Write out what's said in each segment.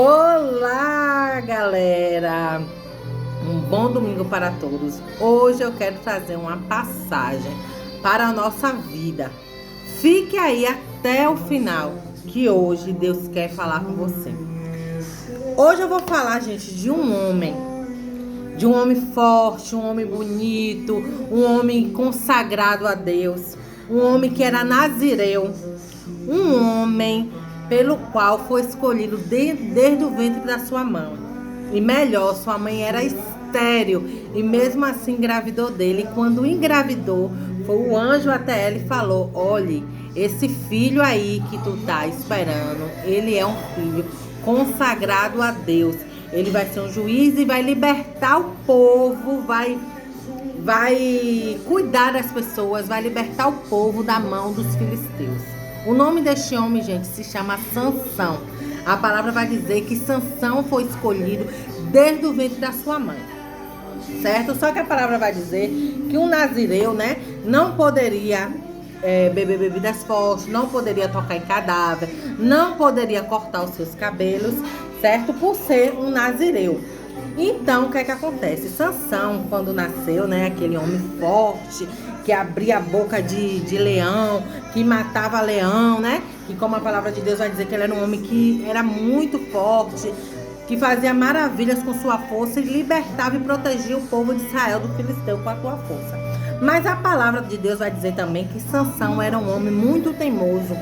Olá, galera! Um bom domingo para todos. Hoje eu quero trazer uma passagem para a nossa vida. Fique aí até o final, que hoje Deus quer falar com você. Hoje eu vou falar, gente, de um homem forte, um homem bonito, um homem consagrado a Deus, um homem que era nazireu, um homem pelo qual foi escolhido desde o ventre da sua mãe. E melhor, sua mãe era estéril e mesmo assim engravidou dele. E quando engravidou, foi o anjo até ela e falou: olhe, esse filho aí que tu tá esperando, ele é um filho consagrado a Deus. Ele vai ser um juiz e vai libertar o povo, vai cuidar das pessoas, vai libertar o povo da mão dos filisteus. O nome deste homem, gente, se chama Sansão. A palavra vai dizer que Sansão foi escolhido desde o ventre da sua mãe, certo? Só que a palavra vai dizer que um nazireu, né, não poderia beber bebidas fortes, não poderia tocar em cadáver, não poderia cortar os seus cabelos, certo? Por ser um nazireu. Então, o que é que acontece? Sansão, quando nasceu, né, aquele homem forte, que abria a boca de leão, que matava leão, né? E como a palavra de Deus vai dizer que ele era um homem que era muito forte, que fazia maravilhas com sua força e libertava e protegia o povo de Israel do filisteu com a sua força. Mas a palavra de Deus vai dizer também que Sansão era um homem muito teimoso,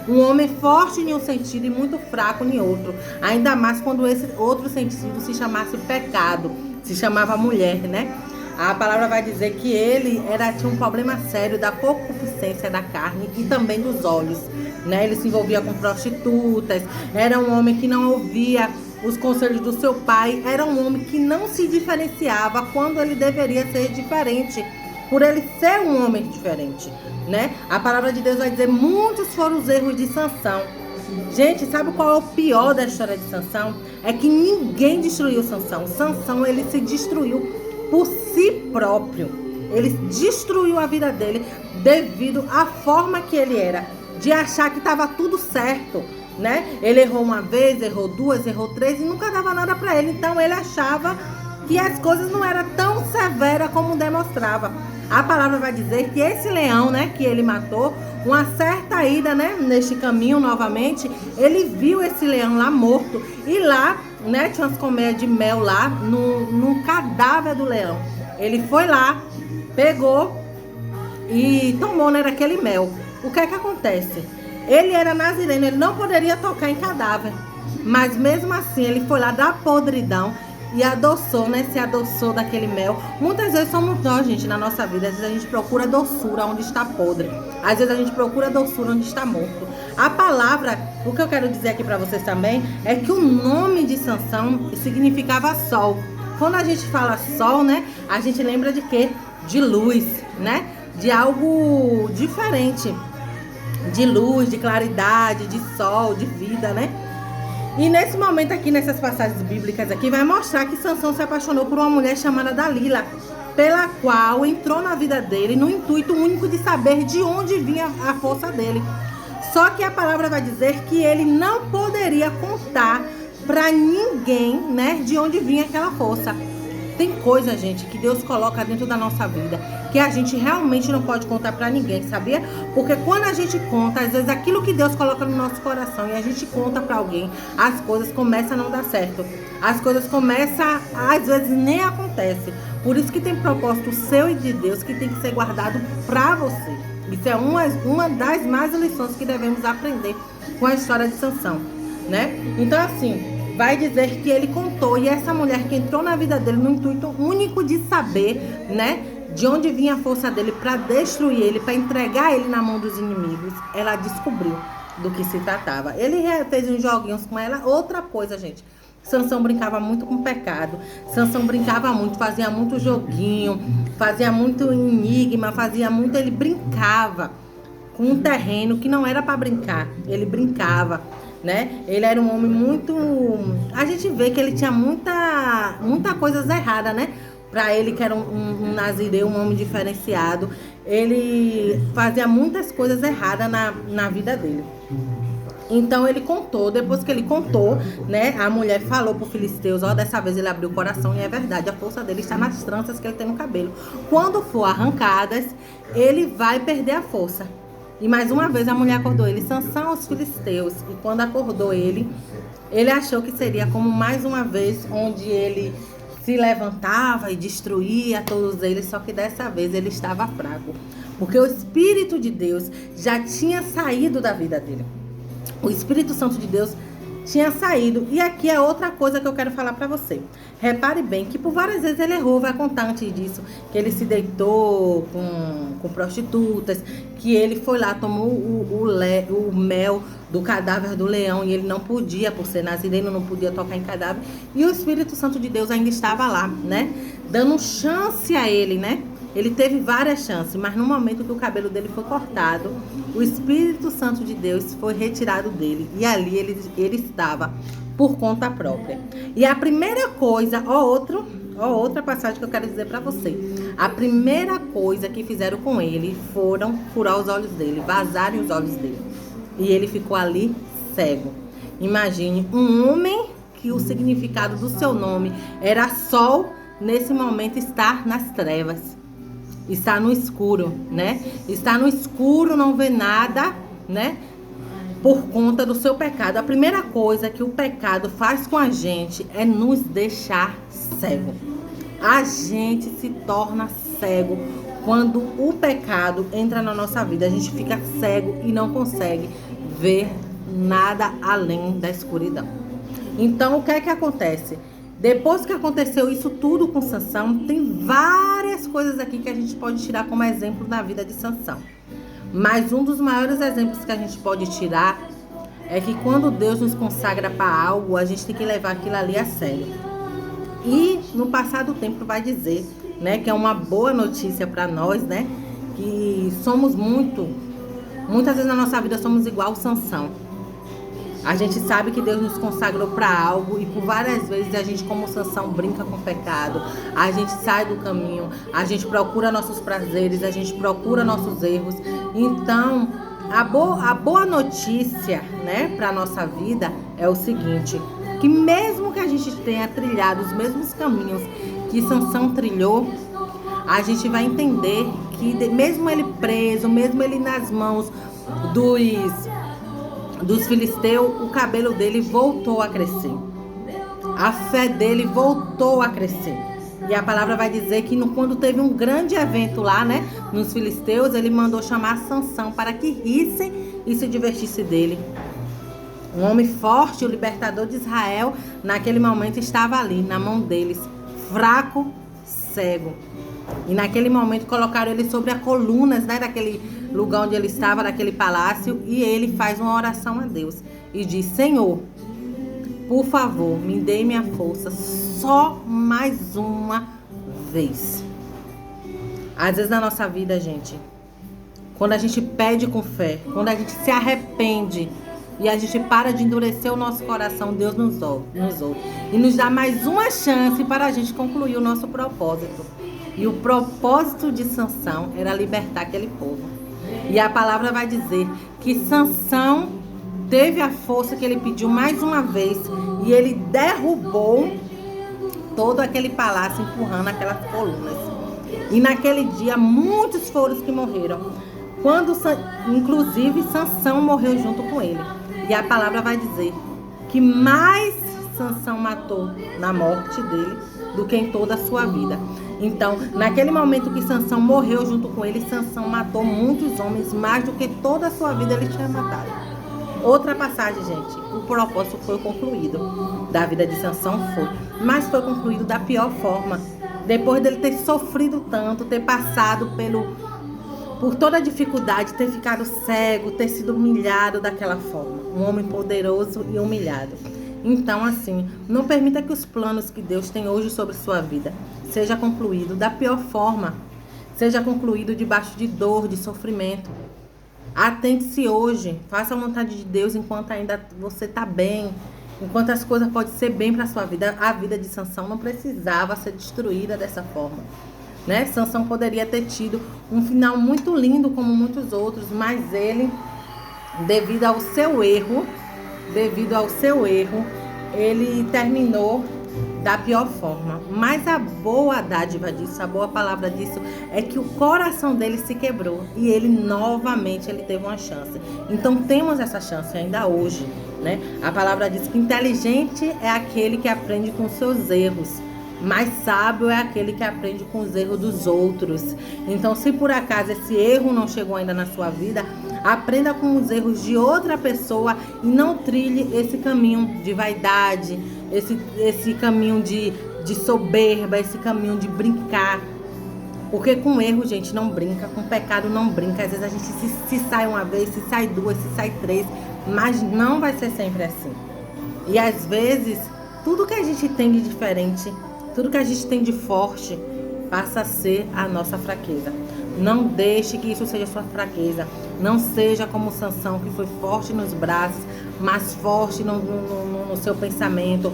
um homem forte em um sentido e muito fraco em outro. Ainda mais quando esse outro sentido se chamasse pecado, se chamava mulher, né? A palavra vai dizer que ele tinha um problema sério da concupiscência da carne e também dos olhos, né? Ele se envolvia com prostitutas, era um homem que não ouvia os conselhos do seu pai, era um homem que não se diferenciava quando ele deveria ser diferente, por ele ser um homem diferente, né? A palavra de Deus vai dizer: muitos foram os erros de Sansão. Gente, sabe qual é o pior da história de Sansão? É que ninguém destruiu Sansão. Sansão, ele se destruiu por si próprio. Ele destruiu a vida dele devido à forma que ele era, de achar que estava tudo certo, né? Ele errou uma vez, errou duas, errou três e nunca dava nada para ele. Então ele achava que as coisas não eram tão severas como demonstrava. A palavra vai dizer que esse leão, né, que ele matou, uma certa ida, né, neste caminho novamente, ele viu esse leão lá morto. E lá, né, tinha umas colmeias de mel lá no cadáver do leão. Ele foi lá, pegou e tomou, né, daquele mel. O que é que acontece? Ele era nazireno, ele não poderia tocar em cadáver. Mas mesmo assim, ele foi lá da podridão e adoçou, né? Se adoçou daquele mel. Muitas vezes somos nós, gente, na nossa vida. Às vezes a gente procura doçura onde está podre. Às vezes a gente procura doçura onde está morto. A palavra, o que eu quero dizer aqui para vocês também, é que o nome de Sansão significava sol. Quando a gente fala sol, né? A gente lembra de quê? De luz, né? De algo diferente. De luz, de claridade, de sol, de vida, né? E nesse momento aqui, nessas passagens bíblicas aqui, vai mostrar que Sansão se apaixonou por uma mulher chamada Dalila, pela qual entrou na vida dele no intuito único de saber de onde vinha a força dele. Só que a palavra vai dizer que ele não poderia contar para ninguém, né, de onde vinha aquela força. Tem coisa, gente, que Deus coloca dentro da nossa vida que a gente realmente não pode contar pra ninguém, sabia? Porque quando a gente conta, às vezes aquilo que Deus coloca no nosso coração e a gente conta pra alguém, as coisas começam a não dar certo. As coisas começam, às vezes nem acontece. Por isso que tem propósito seu e de Deus que tem que ser guardado pra você. Isso é uma das mais lições que devemos aprender com a história de Sansão, né? Então, assim, vai dizer que ele contou, e essa mulher que entrou na vida dele no intuito único de saber, né, de onde vinha a força dele para destruir ele, para entregar ele na mão dos inimigos, ela descobriu do que se tratava. Ele fez uns joguinhos com ela. Outra coisa, gente, Sansão brincava muito com pecado. Sansão brincava muito, fazia muito joguinho, fazia muito enigma, ele brincava com um terreno que não era para brincar. Ele brincava, né? Ele era um homem muito... A gente vê que ele tinha muita coisas erradas, né? Para ele, que era um nazireu, um homem diferenciado, ele fazia muitas coisas erradas na vida dele. Então ele contou, depois que ele contou, né, a mulher falou pro filisteus, ó, dessa vez ele abriu o coração e é verdade, a força dele está nas tranças que ele tem no cabelo. Quando for arrancadas, ele vai perder a força. E mais uma vez a mulher acordou ele, Sansão aos filisteus. E quando acordou ele achou que seria como mais uma vez onde ele se levantava e destruía todos eles, só que dessa vez ele estava fraco, porque o Espírito de Deus já tinha saído da vida dele. O Espírito Santo de Deus tinha saído. E aqui é outra coisa que eu quero falar para você. Repare bem que por várias vezes ele errou. Vai contar antes disso que ele se deitou com prostitutas, que ele foi lá, tomou o mel do cadáver do leão e ele não podia, por ser nazireno, não podia tocar em cadáver. E o Espírito Santo de Deus ainda estava lá, né? Dando chance a ele, né? Ele teve várias chances, mas no momento que o cabelo dele foi cortado, o Espírito Santo de Deus foi retirado dele. E ali ele estava por conta própria. E a primeira coisa, outra passagem que eu quero dizer para você. A primeira coisa que fizeram com ele foram furar os olhos dele, vazarem os olhos dele. E ele ficou ali cego. Imagine um homem que o significado do seu nome era sol, nesse momento estar nas trevas. Está no escuro, né? Está no escuro, não vê nada, né? Por conta do seu pecado. A primeira coisa que o pecado faz com a gente é nos deixar cego. A gente se torna cego quando o pecado entra na nossa vida. A gente fica cego e não consegue ver nada além da escuridão. Então, o que é que acontece? Depois que aconteceu isso tudo com Sansão, tem várias coisas aqui que a gente pode tirar como exemplo da vida de Sansão. Mas um dos maiores exemplos que a gente pode tirar é que quando Deus nos consagra para algo, a gente tem que levar aquilo ali a sério. E no passar do tempo vai dizer, né, que é uma boa notícia para nós, né, que somos muitas vezes na nossa vida somos igual Sansão. A gente sabe que Deus nos consagrou para algo e por várias vezes a gente, como Sansão, brinca com o pecado. A gente sai do caminho, a gente procura nossos prazeres, a gente procura nossos erros. Então, a boa notícia, né, para a nossa vida é o seguinte, que mesmo que a gente tenha trilhado os mesmos caminhos que Sansão trilhou, a gente vai entender que mesmo ele preso, mesmo ele nas mãos dos filisteus, o cabelo dele voltou a crescer. A fé dele voltou a crescer. E a palavra vai dizer que quando teve um grande evento lá, né, nos filisteus, ele mandou chamar Sansão para que rissem e se divertissem dele. Um homem forte, o libertador de Israel, naquele momento estava ali, na mão deles, fraco, cego. E naquele momento colocaram ele sobre as colunas, né, daquele lugar onde ele estava, daquele palácio, e ele faz uma oração a Deus e diz: Senhor, por favor, me dê minha força só mais uma vez. Às vezes na nossa vida, gente, quando a gente pede com fé, quando a gente se arrepende e a gente para de endurecer o nosso coração, Deus nos ouve e nos dá mais uma chance para a gente concluir o nosso propósito. E o propósito de Sansão era libertar aquele povo. E a palavra vai dizer que Sansão teve a força que ele pediu mais uma vez e ele derrubou todo aquele palácio, empurrando aquelas colunas. E naquele dia muitos foram os que morreram. Inclusive Sansão morreu junto com ele. E a palavra vai dizer que mais Sansão matou na morte dele do que em toda a sua vida. Então, naquele momento que Sansão morreu junto com ele, Sansão matou muitos homens, mais do que toda a sua vida ele tinha matado. Outra passagem, gente, o propósito foi concluído. Da vida de Sansão foi, mas foi concluído da pior forma. Depois dele ter sofrido tanto, ter passado por toda a dificuldade, ter ficado cego, ter sido humilhado daquela forma. Um homem poderoso e humilhado. Então, assim, não permita que os planos que Deus tem hoje sobre sua vida seja concluído da pior forma, seja concluído debaixo de dor, de sofrimento. Atente-se hoje, faça a vontade de Deus enquanto ainda você está bem, enquanto as coisas podem ser bem para a sua vida. A vida de Sansão não precisava ser destruída dessa forma, né? Sansão poderia ter tido um final muito lindo como muitos outros, mas ele devido ao seu erro, ele terminou da pior forma. Mas a boa dádiva disso, a boa palavra disso, é que o coração dele se quebrou e ele novamente teve uma chance. Então temos essa chance ainda hoje, né? A palavra diz que inteligente é aquele que aprende com seus erros, mas sábio é aquele que aprende com os erros dos outros. Então, se por acaso esse erro não chegou ainda na sua vida, aprenda com os erros de outra pessoa e não trilhe esse caminho de vaidade, esse caminho de soberba, esse caminho de brincar. Porque com erro, gente, não brinca, com pecado não brinca. Às vezes a gente se sai uma vez, se sai duas, se sai três, mas não vai ser sempre assim. E às vezes, tudo que a gente tem de diferente, tudo que a gente tem de forte, passa a ser a nossa fraqueza. Não deixe que isso seja sua fraqueza. Não seja como Sansão, que foi forte nos braços, mas forte no seu pensamento,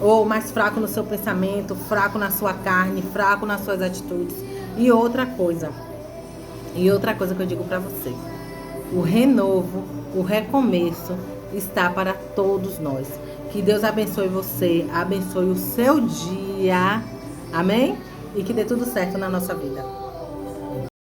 ou mais fraco no seu pensamento, fraco na sua carne, fraco nas suas atitudes. E outra coisa que eu digo para você: o renovo, o recomeço está para todos nós. Que Deus abençoe você, abençoe o seu dia, amém? E que dê tudo certo na nossa vida.